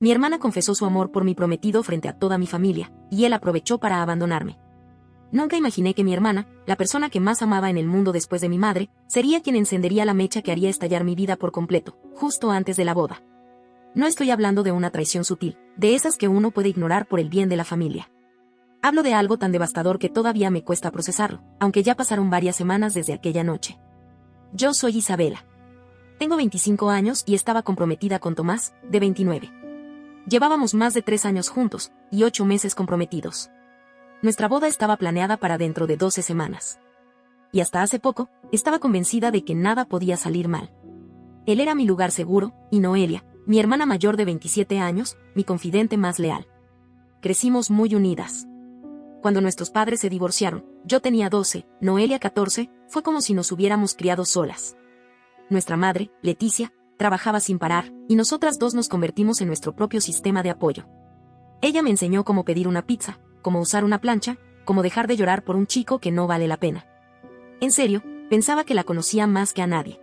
Mi hermana confesó su amor por mi prometido frente a toda mi familia, y él aprovechó para abandonarme. Nunca imaginé que mi hermana, la persona que más amaba en el mundo después de mi madre, sería quien encendería la mecha que haría estallar mi vida por completo, justo antes de la boda. No estoy hablando de una traición sutil, de esas que uno puede ignorar por el bien de la familia. Hablo de algo tan devastador que todavía me cuesta procesarlo, aunque ya pasaron varias semanas desde aquella noche. Yo soy Isabela. Tengo 25 años y estaba comprometida con Tomás, de 29. Llevábamos más de 3 años juntos, y 8 meses comprometidos. Nuestra boda estaba planeada para dentro de 12 semanas. Y hasta hace poco, estaba convencida de que nada podía salir mal. Él era mi lugar seguro, y Noelia, mi hermana mayor de 27 años, mi confidente más leal. Crecimos muy unidas. Cuando nuestros padres se divorciaron, yo tenía 12, Noelia 14, fue como si nos hubiéramos criado solas. Nuestra madre, Leticia, trabajaba sin parar, y nosotras dos nos convertimos en nuestro propio sistema de apoyo. Ella me enseñó cómo pedir una pizza, cómo usar una plancha, cómo dejar de llorar por un chico que no vale la pena. En serio, pensaba que la conocía más que a nadie.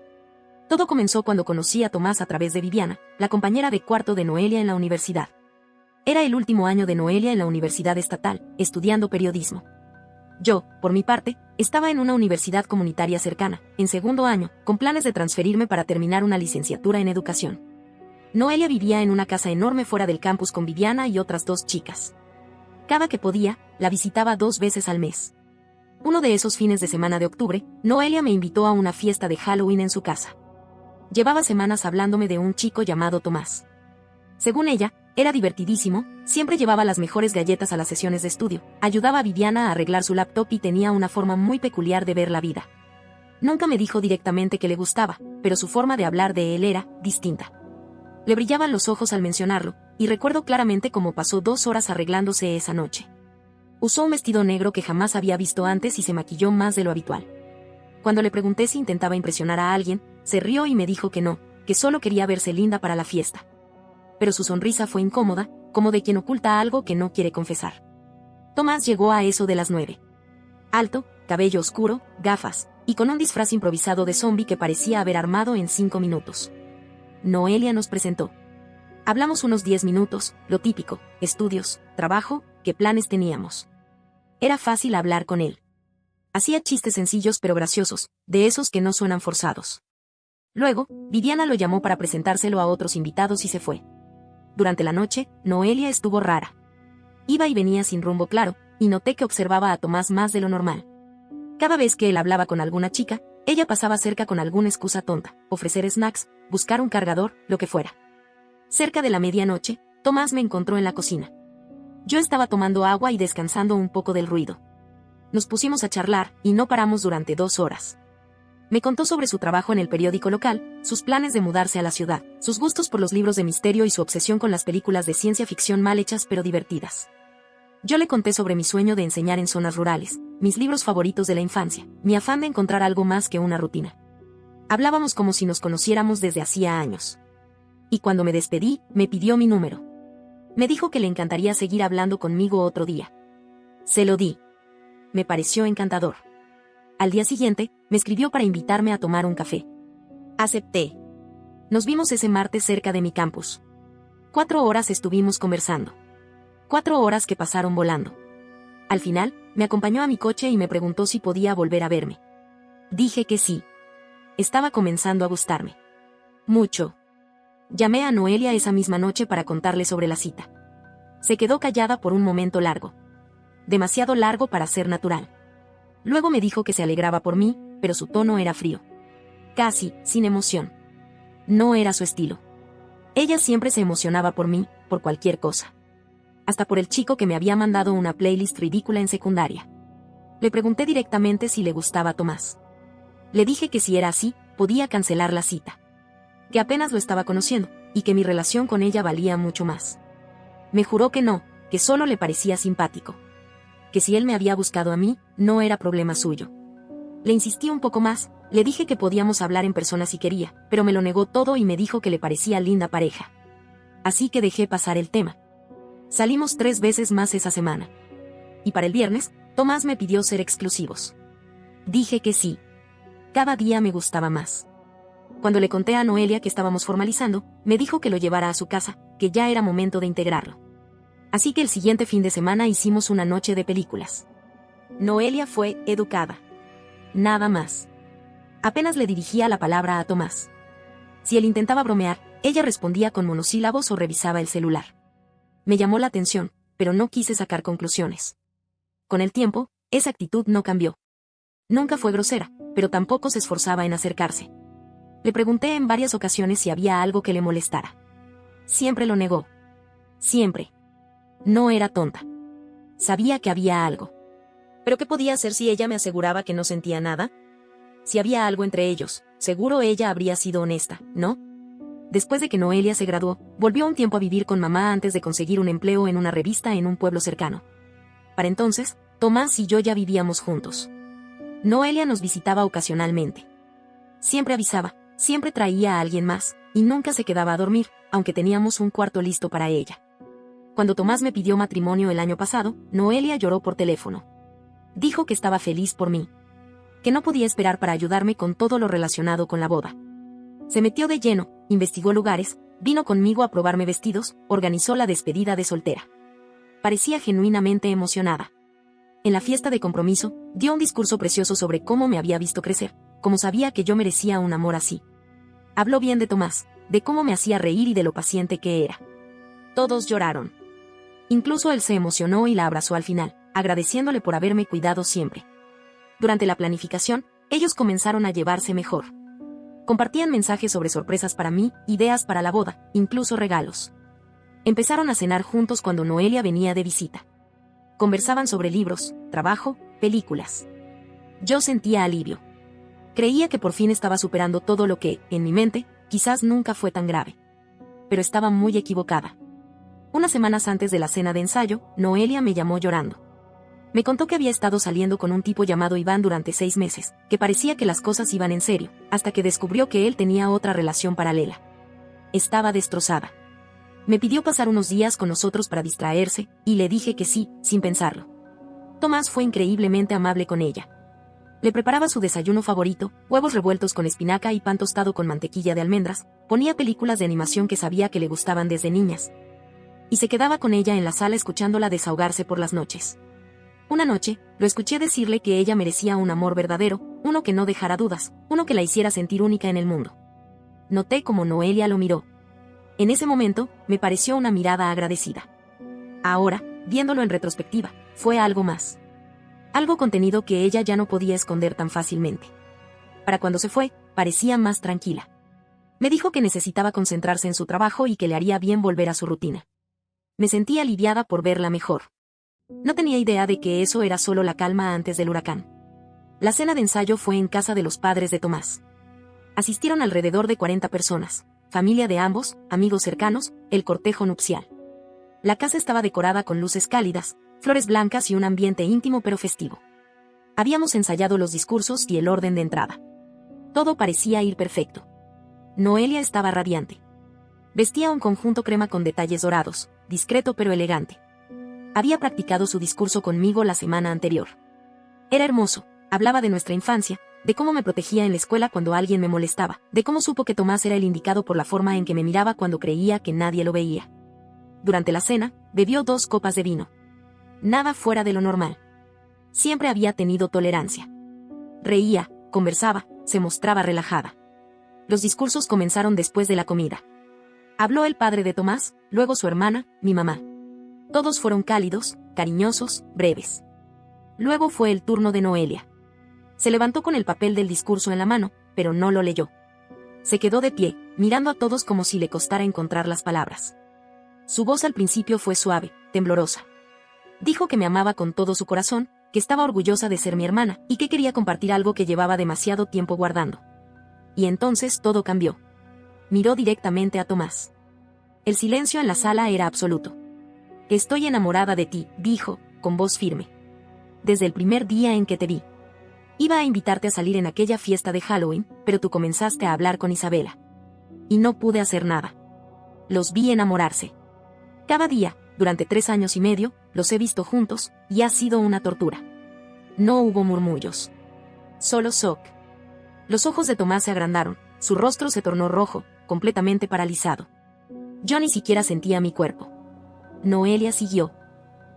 Todo comenzó cuando conocí a Tomás a través de Viviana, la compañera de cuarto de Noelia en la universidad. Era el último año de Noelia en la Universidad Estatal, estudiando periodismo. Yo, por mi parte, estaba en una universidad comunitaria cercana, en segundo año, con planes de transferirme para terminar una licenciatura en educación. Noelia vivía en una casa enorme fuera del campus con Viviana y otras 2 chicas. Cada que podía, la visitaba 2 veces al mes. Uno de esos fines de semana de octubre, Noelia me invitó a una fiesta de Halloween en su casa. Llevaba semanas hablándome de un chico llamado Tomás. Según ella, era divertidísimo, siempre llevaba las mejores galletas a las sesiones de estudio, ayudaba a Viviana a arreglar su laptop y tenía una forma muy peculiar de ver la vida. Nunca me dijo directamente que le gustaba, pero su forma de hablar de él era distinta. Le brillaban los ojos al mencionarlo, y recuerdo claramente cómo pasó 2 horas arreglándose esa noche. Usó un vestido negro que jamás había visto antes y se maquilló más de lo habitual. Cuando le pregunté si intentaba impresionar a alguien, se rió y me dijo que no, que solo quería verse linda para la fiesta. Pero su sonrisa fue incómoda, como de quien oculta algo que no quiere confesar. Tomás llegó a eso de las 9. Alto, cabello oscuro, gafas, y con un disfraz improvisado de zombi que parecía haber armado en 5 minutos. Noelia nos presentó. Hablamos unos 10 minutos, lo típico, estudios, trabajo, qué planes teníamos. Era fácil hablar con él. Hacía chistes sencillos pero graciosos, de esos que no suenan forzados. Luego, Viviana lo llamó para presentárselo a otros invitados y se fue. Durante la noche, Noelia estuvo rara. Iba y venía sin rumbo claro, y noté que observaba a Tomás más de lo normal. Cada vez que él hablaba con alguna chica, ella pasaba cerca con alguna excusa tonta, ofrecer snacks, buscar un cargador, lo que fuera. Cerca de la medianoche, Tomás me encontró en la cocina. Yo estaba tomando agua y descansando un poco del ruido. Nos pusimos a charlar, y no paramos durante 2 horas. Me contó sobre su trabajo en el periódico local, sus planes de mudarse a la ciudad, sus gustos por los libros de misterio y su obsesión con las películas de ciencia ficción mal hechas pero divertidas. Yo le conté sobre mi sueño de enseñar en zonas rurales, mis libros favoritos de la infancia, mi afán de encontrar algo más que una rutina. Hablábamos como si nos conociéramos desde hacía años. Y cuando me despedí, me pidió mi número. Me dijo que le encantaría seguir hablando conmigo otro día. Se lo di. Me pareció encantador. Al día siguiente, me escribió para invitarme a tomar un café. Acepté. Nos vimos ese martes cerca de mi campus. 4 horas estuvimos conversando. 4 horas que pasaron volando. Al final, me acompañó a mi coche y me preguntó si podía volver a verme. Dije que sí. Estaba comenzando a gustarme. Mucho. Llamé a Noelia esa misma noche para contarle sobre la cita. Se quedó callada por un momento largo. Demasiado largo para ser natural. Luego me dijo que se alegraba por mí, pero su tono era frío. Casi, sin emoción. No era su estilo. Ella siempre se emocionaba por mí, por cualquier cosa. Hasta por el chico que me había mandado una playlist ridícula en secundaria. Le pregunté directamente si le gustaba Tomás. Le dije que si era así, podía cancelar la cita. Que apenas lo estaba conociendo, y que mi relación con ella valía mucho más. Me juró que no, que solo le parecía simpático. Que si él me había buscado a mí, no era problema suyo. Le insistí un poco más, le dije que podíamos hablar en persona si quería, pero me lo negó todo y me dijo que le parecía linda pareja. Así que dejé pasar el tema. Salimos 3 veces más esa semana. Y para el viernes, Tomás me pidió ser exclusivos. Dije que sí. Cada día me gustaba más. Cuando le conté a Noelia que estábamos formalizando, me dijo que lo llevara a su casa, que ya era momento de integrarlo. Así que el siguiente fin de semana hicimos una noche de películas. Noelia fue educada. Nada más. Apenas le dirigía la palabra a Tomás. Si él intentaba bromear, ella respondía con monosílabos o revisaba el celular. Me llamó la atención, pero no quise sacar conclusiones. Con el tiempo, esa actitud no cambió. Nunca fue grosera, pero tampoco se esforzaba en acercarse. Le pregunté en varias ocasiones si había algo que le molestara. Siempre lo negó. Siempre. No era tonta. Sabía que había algo. ¿Pero qué podía hacer si ella me aseguraba que no sentía nada? Si había algo entre ellos, seguro ella habría sido honesta, ¿no? Después de que Noelia se graduó, volvió un tiempo a vivir con mamá antes de conseguir un empleo en una revista en un pueblo cercano. Para entonces, Tomás y yo ya vivíamos juntos. Noelia nos visitaba ocasionalmente. Siempre avisaba, siempre traía a alguien más, y nunca se quedaba a dormir, aunque teníamos un cuarto listo para ella. Cuando Tomás me pidió matrimonio el año pasado, Noelia lloró por teléfono. Dijo que estaba feliz por mí. Que no podía esperar para ayudarme con todo lo relacionado con la boda. Se metió de lleno, investigó lugares, vino conmigo a probarme vestidos, organizó la despedida de soltera. Parecía genuinamente emocionada. En la fiesta de compromiso, dio un discurso precioso sobre cómo me había visto crecer, cómo sabía que yo merecía un amor así. Habló bien de Tomás, de cómo me hacía reír y de lo paciente que era. Todos lloraron. Incluso él se emocionó y la abrazó al final, agradeciéndole por haberme cuidado siempre. Durante la planificación, ellos comenzaron a llevarse mejor. Compartían mensajes sobre sorpresas para mí, ideas para la boda, incluso regalos. Empezaron a cenar juntos cuando Noelia venía de visita. Conversaban sobre libros, trabajo, películas. Yo sentía alivio. Creía que por fin estaba superando todo lo que, en mi mente, quizás nunca fue tan grave. Pero estaba muy equivocada. Unas semanas antes de la cena de ensayo, Noelia me llamó llorando. Me contó que había estado saliendo con un tipo llamado Iván durante 6 meses, que parecía que las cosas iban en serio, hasta que descubrió que él tenía otra relación paralela. Estaba destrozada. Me pidió pasar unos días con nosotros para distraerse, y le dije que sí, sin pensarlo. Tomás fue increíblemente amable con ella. Le preparaba su desayuno favorito, huevos revueltos con espinaca y pan tostado con mantequilla de almendras, ponía películas de animación que sabía que le gustaban desde niñas. Y se quedaba con ella en la sala escuchándola desahogarse por las noches. Una noche, lo escuché decirle que ella merecía un amor verdadero, uno que no dejara dudas, uno que la hiciera sentir única en el mundo. Noté cómo Noelia lo miró. En ese momento, me pareció una mirada agradecida. Ahora, viéndolo en retrospectiva, fue algo más. Algo contenido que ella ya no podía esconder tan fácilmente. Para cuando se fue, parecía más tranquila. Me dijo que necesitaba concentrarse en su trabajo y que le haría bien volver a su rutina. Me sentí aliviada por verla mejor. No tenía idea de que eso era solo la calma antes del huracán. La cena de ensayo fue en casa de los padres de Tomás. Asistieron alrededor de 40 personas, familia de ambos, amigos cercanos, el cortejo nupcial. La casa estaba decorada con luces cálidas, flores blancas y un ambiente íntimo pero festivo. Habíamos ensayado los discursos y el orden de entrada. Todo parecía ir perfecto. Noelia estaba radiante. Vestía un conjunto crema con detalles dorados, discreto pero elegante. Había practicado su discurso conmigo la semana anterior. Era hermoso, hablaba de nuestra infancia, de cómo me protegía en la escuela cuando alguien me molestaba, de cómo supo que Tomás era el indicado por la forma en que me miraba cuando creía que nadie lo veía. Durante la cena, bebió 2 copas de vino. Nada fuera de lo normal. Siempre había tenido tolerancia. Reía, conversaba, se mostraba relajada. Los discursos comenzaron después de la comida. Habló el padre de Tomás, luego su hermana, mi mamá. Todos fueron cálidos, cariñosos, breves. Luego fue el turno de Noelia. Se levantó con el papel del discurso en la mano, pero no lo leyó. Se quedó de pie, mirando a todos como si le costara encontrar las palabras. Su voz al principio fue suave, temblorosa. Dijo que me amaba con todo su corazón, que estaba orgullosa de ser mi hermana, y que quería compartir algo que llevaba demasiado tiempo guardando. Y entonces todo cambió. Miró directamente a Tomás. El silencio en la sala era absoluto. «Estoy enamorada de ti», dijo, con voz firme. «Desde el primer día en que te vi. Iba a invitarte a salir en aquella fiesta de Halloween, pero tú comenzaste a hablar con Isabela. Y no pude hacer nada. Los vi enamorarse. Cada día, durante 3 años y medio, los he visto juntos, y ha sido una tortura». No hubo murmullos. Solo shock. Los ojos de Tomás se agrandaron, Su rostro se tornó rojo, completamente paralizado. Yo ni siquiera sentía mi cuerpo. Noelia siguió.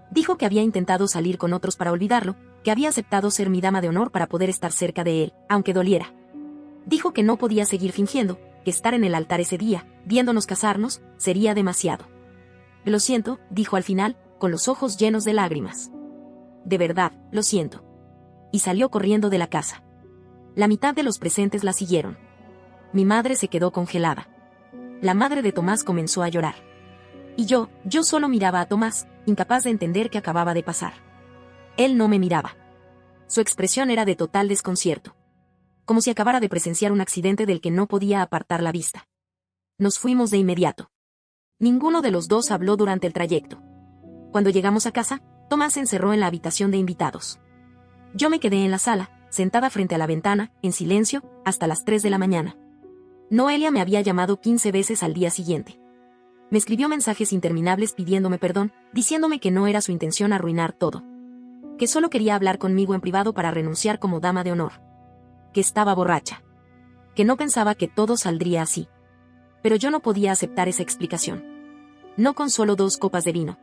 Dijo que había intentado salir con otros para olvidarlo, que había aceptado ser mi dama de honor para poder estar cerca de él, aunque doliera. Dijo que no podía seguir fingiendo, que estar en el altar ese día, viéndonos casarnos, sería demasiado. Lo siento, dijo al final, con los ojos llenos de lágrimas. De verdad, lo siento. Y salió corriendo de la casa. La mitad de los presentes la siguieron. Mi madre se quedó congelada. La madre de Tomás comenzó a llorar. Y yo solo miraba a Tomás, incapaz de entender qué acababa de pasar. Él no me miraba. Su expresión era de total desconcierto. Como si acabara de presenciar un accidente del que no podía apartar la vista. Nos fuimos de inmediato. Ninguno de los dos habló durante el trayecto. Cuando llegamos a casa, Tomás se encerró en la habitación de invitados. Yo me quedé en la sala, sentada frente a la ventana, en silencio, hasta las 3 de la mañana. Noelia me había llamado 15 veces al día siguiente. Me escribió mensajes interminables pidiéndome perdón, diciéndome que no era su intención arruinar todo. Que solo quería hablar conmigo en privado para renunciar como dama de honor. Que estaba borracha. Que no pensaba que todo saldría así. Pero yo no podía aceptar esa explicación. No con solo 2 copas de vino.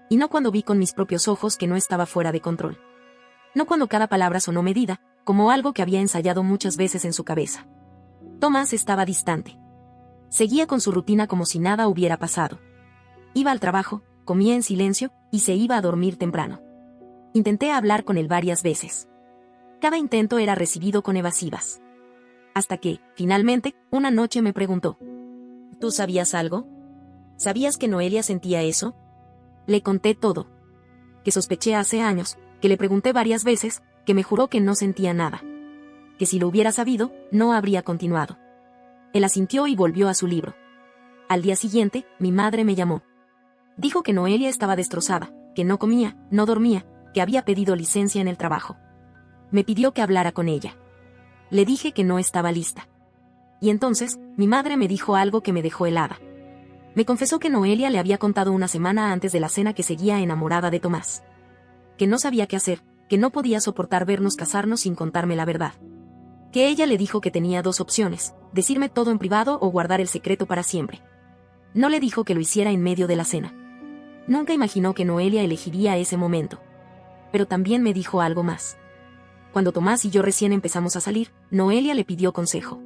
Y no cuando vi con mis propios ojos que no estaba fuera de control. No cuando cada palabra sonó medida, como algo que había ensayado muchas veces en su cabeza. Tomás estaba distante. Seguía con su rutina como si nada hubiera pasado. Iba al trabajo, comía en silencio, y se iba a dormir temprano. Intenté hablar con él varias veces. Cada intento era recibido con evasivas. Hasta que, finalmente, una noche me preguntó: ¿tú sabías algo? ¿Sabías que Noelia sentía eso? Le conté todo. Que sospeché hace años, que le pregunté varias veces, que me juró que no sentía nada. Que si lo hubiera sabido, no habría continuado. Él asintió y volvió a su libro. Al día siguiente, mi madre me llamó. Dijo que Noelia estaba destrozada, que no comía, no dormía, que había pedido licencia en el trabajo. Me pidió que hablara con ella. Le dije que no estaba lista. Y entonces, mi madre me dijo algo que me dejó helada. Me confesó que Noelia le había contado una semana antes de la cena que seguía enamorada de Tomás. Que no sabía qué hacer, que no podía soportar vernos casarnos sin contarme la verdad. Que ella le dijo que tenía 2 opciones, decirme todo en privado o guardar el secreto para siempre. No le dijo que lo hiciera en medio de la cena. Nunca imaginó que Noelia elegiría ese momento. Pero también me dijo algo más. Cuando Tomás y yo recién empezamos a salir, Noelia le pidió consejo.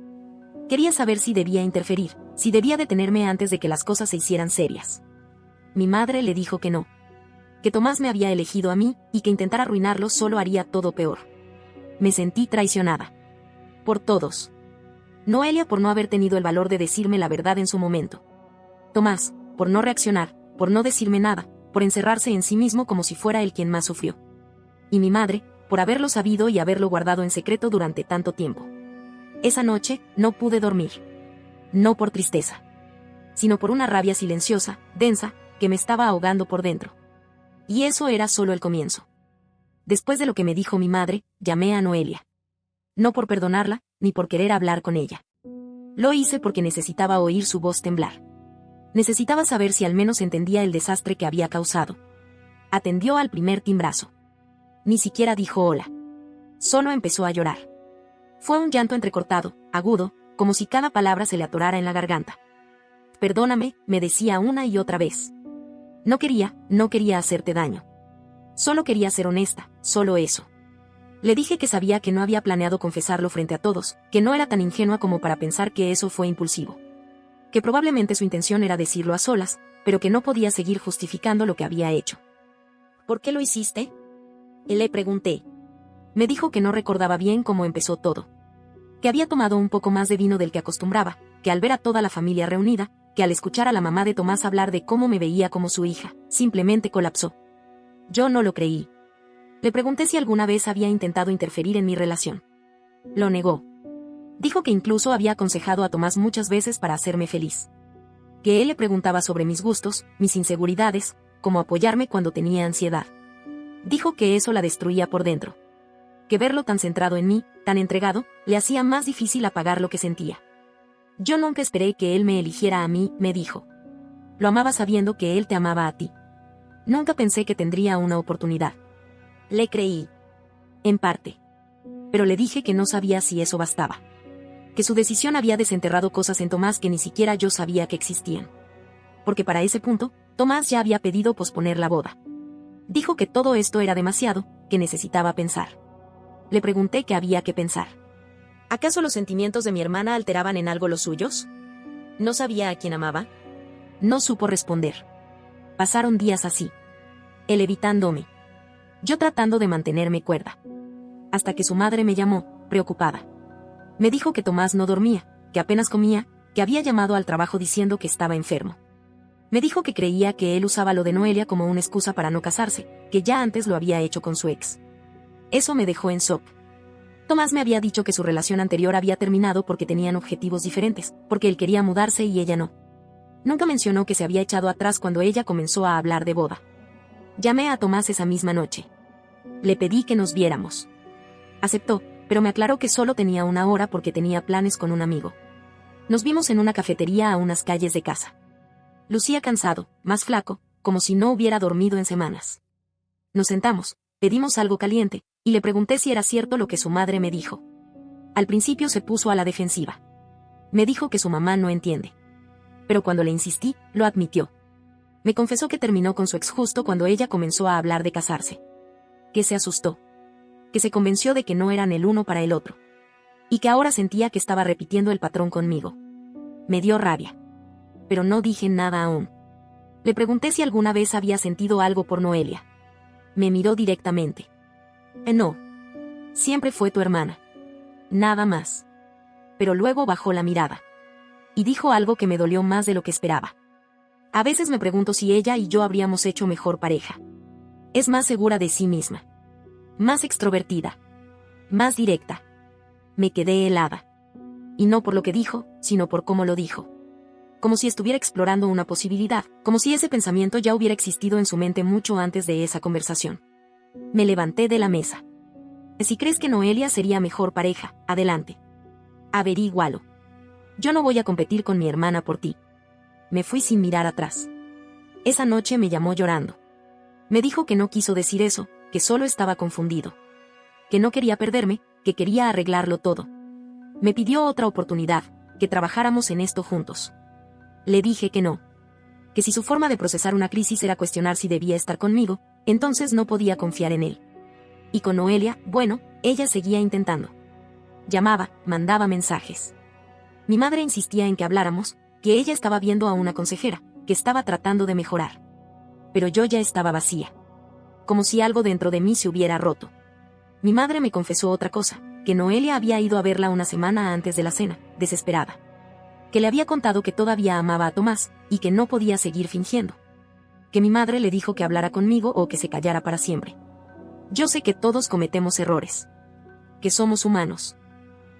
Quería saber si debía interferir, si debía detenerme antes de que las cosas se hicieran serias. Mi madre le dijo que no. Que Tomás me había elegido a mí, y que intentar arruinarlo solo haría todo peor. Me sentí traicionada. Por todos. Noelia por no haber tenido el valor de decirme la verdad en su momento. Tomás, por no reaccionar, por no decirme nada, por encerrarse en sí mismo como si fuera él quien más sufrió. Y mi madre, por haberlo sabido y haberlo guardado en secreto durante tanto tiempo. Esa noche, no pude dormir. No por tristeza. Sino por una rabia silenciosa, densa, que me estaba ahogando por dentro. Y eso era solo el comienzo. Después de lo que me dijo mi madre, llamé a Noelia. No por perdonarla, ni por querer hablar con ella. Lo hice porque necesitaba oír su voz temblar. Necesitaba saber si al menos entendía el desastre que había causado. Atendió al primer timbrazo. Ni siquiera dijo hola. Solo empezó a llorar. Fue un llanto entrecortado, agudo, como si cada palabra se le atorara en la garganta. Perdóname, me decía una y otra vez. No quería hacerte daño. Solo quería ser honesta, solo eso. Le dije que sabía que no había planeado confesarlo frente a todos, que no era tan ingenua como para pensar que eso fue impulsivo. Que probablemente su intención era decirlo a solas, pero que no podía seguir justificando lo que había hecho. ¿Por qué lo hiciste? Le pregunté. Me dijo que no recordaba bien cómo empezó todo. Que había tomado un poco más de vino del que acostumbraba, que al ver a toda la familia reunida, que al escuchar a la mamá de Tomás hablar de cómo me veía como su hija, simplemente colapsó. Yo no lo creí. Le pregunté si alguna vez había intentado interferir en mi relación. Lo negó. Dijo que incluso había aconsejado a Tomás muchas veces para hacerme feliz. Que él le preguntaba sobre mis gustos, mis inseguridades, cómo apoyarme cuando tenía ansiedad. Dijo que eso la destruía por dentro. Que verlo tan centrado en mí, tan entregado, le hacía más difícil apagar lo que sentía. Yo nunca esperé que él me eligiera a mí, me dijo. Lo amaba sabiendo que él te amaba a ti. Nunca pensé que tendría una oportunidad. Le creí. En parte. Pero le dije que no sabía si eso bastaba. Que su decisión había desenterrado cosas en Tomás que ni siquiera yo sabía que existían. Porque para ese punto, Tomás ya había pedido posponer la boda. Dijo que todo esto era demasiado, que necesitaba pensar. Le pregunté qué había que pensar. ¿Acaso los sentimientos de mi hermana alteraban en algo los suyos? ¿No sabía a quién amaba? No supo responder. Pasaron días así. Él evitándome. Yo tratando de mantenerme cuerda. Hasta que su madre me llamó, preocupada. Me dijo que Tomás no dormía, que apenas comía, que había llamado al trabajo diciendo que estaba enfermo. Me dijo que creía que él usaba lo de Noelia como una excusa para no casarse, que ya antes lo había hecho con su ex. Eso me dejó en shock. Tomás me había dicho que su relación anterior había terminado porque tenían objetivos diferentes, porque él quería mudarse y ella no. Nunca mencionó que se había echado atrás cuando ella comenzó a hablar de boda. Llamé a Tomás esa misma noche. Le pedí que nos viéramos. Aceptó, pero me aclaró que solo tenía una hora porque tenía planes con un amigo. Nos vimos en una cafetería a unas calles de casa. Lucía cansado, más flaco, como si no hubiera dormido en semanas. Nos sentamos, pedimos algo caliente, y le pregunté si era cierto lo que su madre me dijo. Al principio se puso a la defensiva. Me dijo que su mamá no entiende. Pero cuando le insistí, lo admitió. Me confesó que terminó con su ex justo cuando ella comenzó a hablar de casarse. Que se asustó. Que se convenció de que no eran el uno para el otro. Y que ahora sentía que estaba repitiendo el patrón conmigo. Me dio rabia. Pero no dije nada aún. Le pregunté si alguna vez había sentido algo por Noelia. Me miró directamente. No. Siempre fue tu hermana. Nada más. Pero luego bajó la mirada. Y dijo algo que me dolió más de lo que esperaba. A veces me pregunto si ella y yo habríamos hecho mejor pareja. Es más segura de sí misma. Más extrovertida. Más directa. Me quedé helada. Y no por lo que dijo, sino por cómo lo dijo. Como si estuviera explorando una posibilidad, como si ese pensamiento ya hubiera existido en su mente mucho antes de esa conversación. Me levanté de la mesa. Si crees que Noelia sería mejor pareja, adelante. Averígualo. Yo no voy a competir con mi hermana por ti. Me fui sin mirar atrás. Esa noche me llamó llorando. Me dijo que no quiso decir eso, que solo estaba confundido. Que no quería perderme, que quería arreglarlo todo. Me pidió otra oportunidad, que trabajáramos en esto juntos. Le dije que no. Que si su forma de procesar una crisis era cuestionar si debía estar conmigo, entonces no podía confiar en él. Y con Noelia, bueno, ella seguía intentando. Llamaba, mandaba mensajes. Mi madre insistía en que habláramos, que ella estaba viendo a una consejera, que estaba tratando de mejorar. Pero yo ya estaba vacía. Como si algo dentro de mí se hubiera roto. Mi madre me confesó otra cosa, que Noelia había ido a verla una semana antes de la cena, desesperada. Que le había contado que todavía amaba a Tomás, y que no podía seguir fingiendo. Que mi madre le dijo que hablara conmigo o que se callara para siempre. Yo sé que todos cometemos errores. Que somos humanos.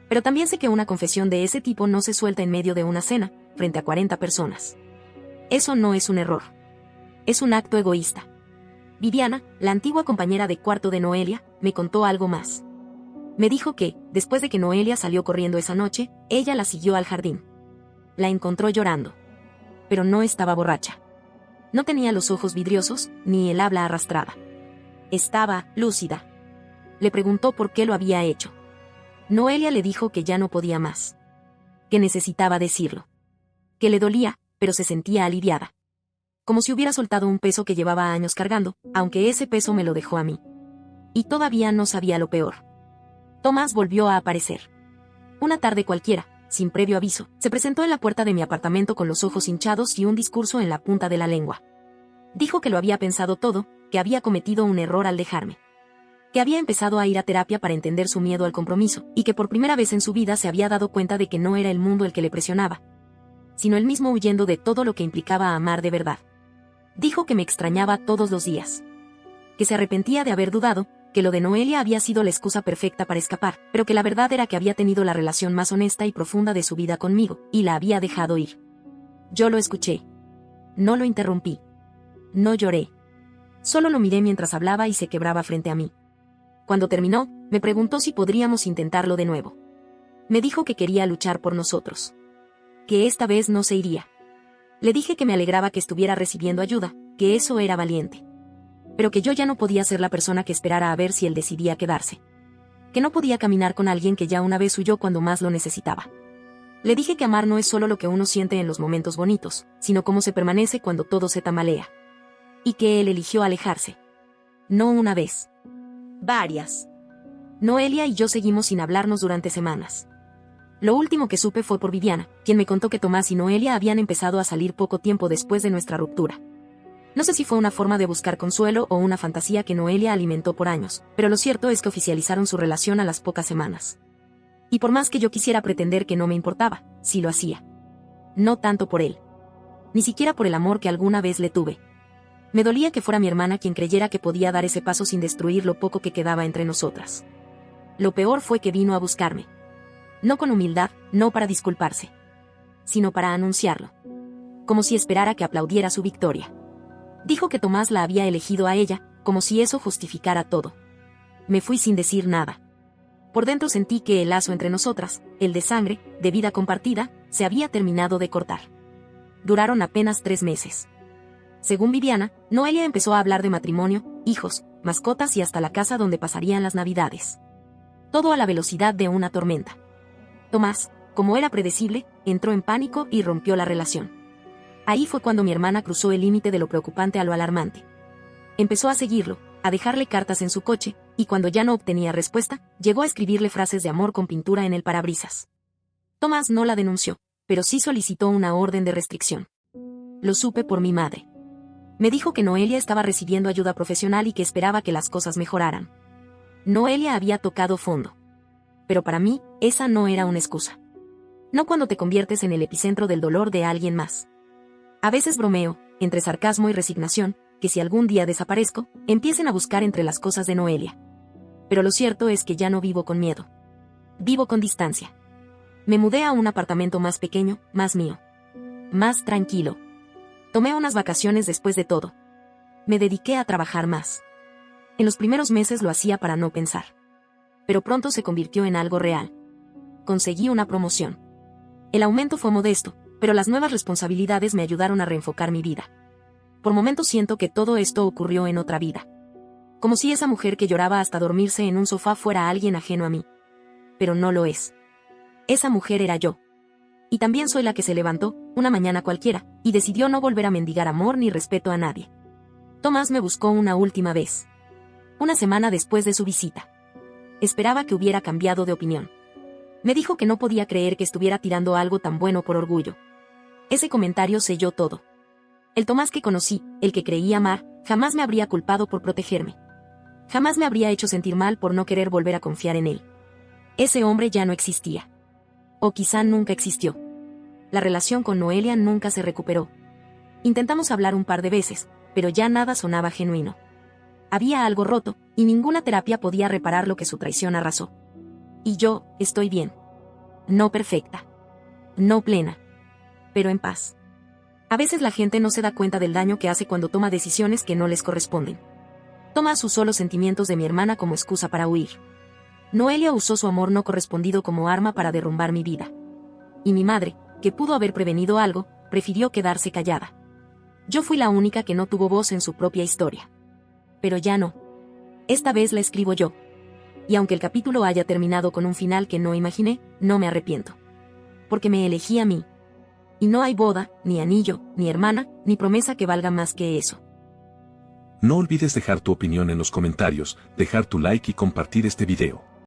Pero también sé que una confesión de ese tipo no se suelta en medio de una cena, frente a 40 personas. Eso no es un error. Es un acto egoísta. Viviana, la antigua compañera de cuarto de Noelia, me contó algo más. Me dijo que, después de que Noelia salió corriendo esa noche, ella la siguió al jardín. La encontró llorando. Pero no estaba borracha. No tenía los ojos vidriosos, ni el habla arrastrada. Estaba lúcida. Le preguntó por qué lo había hecho. Noelia le dijo que ya no podía más. Que necesitaba decirlo. Que le dolía, pero se sentía aliviada. Como si hubiera soltado un peso que llevaba años cargando, aunque ese peso me lo dejó a mí. Y todavía no sabía lo peor. Tomás volvió a aparecer. Una tarde cualquiera, sin previo aviso, se presentó en la puerta de mi apartamento con los ojos hinchados y un discurso en la punta de la lengua. Dijo que lo había pensado todo, que había cometido un error al dejarme. Que había empezado a ir a terapia para entender su miedo al compromiso, y que por primera vez en su vida se había dado cuenta de que no era el mundo el que le presionaba, sino él mismo huyendo de todo lo que implicaba amar de verdad. Dijo que me extrañaba todos los días. Que se arrepentía de haber dudado, que lo de Noelia había sido la excusa perfecta para escapar, pero que la verdad era que había tenido la relación más honesta y profunda de su vida conmigo, y la había dejado ir. Yo lo escuché. No lo interrumpí. No lloré. Solo lo miré mientras hablaba y se quebraba frente a mí. Cuando terminó, me preguntó si podríamos intentarlo de nuevo. Me dijo que quería luchar por nosotros. Que esta vez no se iría. Le dije que me alegraba que estuviera recibiendo ayuda, que eso era valiente. Pero que yo ya no podía ser la persona que esperara a ver si él decidía quedarse. Que no podía caminar con alguien que ya una vez huyó cuando más lo necesitaba. Le dije que amar no es solo lo que uno siente en los momentos bonitos, sino cómo se permanece cuando todo se tambalea. Y que él eligió alejarse. No una vez. Varias. Noelia y yo seguimos sin hablarnos durante semanas. Lo último que supe fue por Viviana, quien me contó que Tomás y Noelia habían empezado a salir poco tiempo después de nuestra ruptura. No sé si fue una forma de buscar consuelo o una fantasía que Noelia alimentó por años, pero lo cierto es que oficializaron su relación a las pocas semanas. Y por más que yo quisiera pretender que no me importaba, sí lo hacía. No tanto por él. Ni siquiera por el amor que alguna vez le tuve. Me dolía que fuera mi hermana quien creyera que podía dar ese paso sin destruir lo poco que quedaba entre nosotras. Lo peor fue que vino a buscarme. No con humildad, no para disculparse, sino para anunciarlo. Como si esperara que aplaudiera su victoria. Dijo que Tomás la había elegido a ella, como si eso justificara todo. Me fui sin decir nada. Por dentro sentí que el lazo entre nosotras, el de sangre, de vida compartida, se había terminado de cortar. Duraron apenas 3 meses. Según Viviana, Noelia empezó a hablar de matrimonio, hijos, mascotas y hasta la casa donde pasarían las Navidades. Todo a la velocidad de una tormenta. Tomás, como era predecible, entró en pánico y rompió la relación. Ahí fue cuando mi hermana cruzó el límite de lo preocupante a lo alarmante. Empezó a seguirlo, a dejarle cartas en su coche, y cuando ya no obtenía respuesta, llegó a escribirle frases de amor con pintura en el parabrisas. Tomás no la denunció, pero sí solicitó una orden de restricción. Lo supe por mi madre. Me dijo que Noelia estaba recibiendo ayuda profesional y que esperaba que las cosas mejoraran. Noelia había tocado fondo. Pero para mí, esa no era una excusa. No cuando te conviertes en el epicentro del dolor de alguien más. A veces bromeo, entre sarcasmo y resignación, que si algún día desaparezco, empiecen a buscar entre las cosas de Noelia. Pero lo cierto es que ya no vivo con miedo. Vivo con distancia. Me mudé a un apartamento más pequeño, más mío. Más tranquilo. Tomé unas vacaciones después de todo. Me dediqué a trabajar más. En los primeros meses lo hacía para no pensar. Pero pronto se convirtió en algo real. Conseguí una promoción. El aumento fue modesto, pero las nuevas responsabilidades me ayudaron a reenfocar mi vida. Por momentos siento que todo esto ocurrió en otra vida. Como si esa mujer que lloraba hasta dormirse en un sofá fuera alguien ajeno a mí. Pero no lo es. Esa mujer era yo. Y también soy la que se levantó, una mañana cualquiera, y decidió no volver a mendigar amor ni respeto a nadie. Tomás me buscó una última vez. Una semana después de su visita. Esperaba que hubiera cambiado de opinión. Me dijo que no podía creer que estuviera tirando algo tan bueno por orgullo. Ese comentario selló todo. El Tomás que conocí, el que creí amar, jamás me habría culpado por protegerme. Jamás me habría hecho sentir mal por no querer volver a confiar en él. Ese hombre ya no existía. O quizá nunca existió. La relación con Noelia nunca se recuperó. Intentamos hablar un par de veces, pero ya nada sonaba genuino. Había algo roto, y ninguna terapia podía reparar lo que su traición arrasó. Y yo, estoy bien. No perfecta. No plena. Pero en paz. A veces la gente no se da cuenta del daño que hace cuando toma decisiones que no les corresponden. Tomás usó los sentimientos de mi hermana como excusa para huir. Noelia usó su amor no correspondido como arma para derrumbar mi vida. Y mi madre, que pudo haber prevenido algo, prefirió quedarse callada. Yo fui la única que no tuvo voz en su propia historia. Pero ya no. Esta vez la escribo yo. Y aunque el capítulo haya terminado con un final que no imaginé, no me arrepiento. Porque me elegí a mí. Y no hay boda, ni anillo, ni hermana, ni promesa que valga más que eso. No olvides dejar tu opinión en los comentarios, dejar tu like y compartir este video.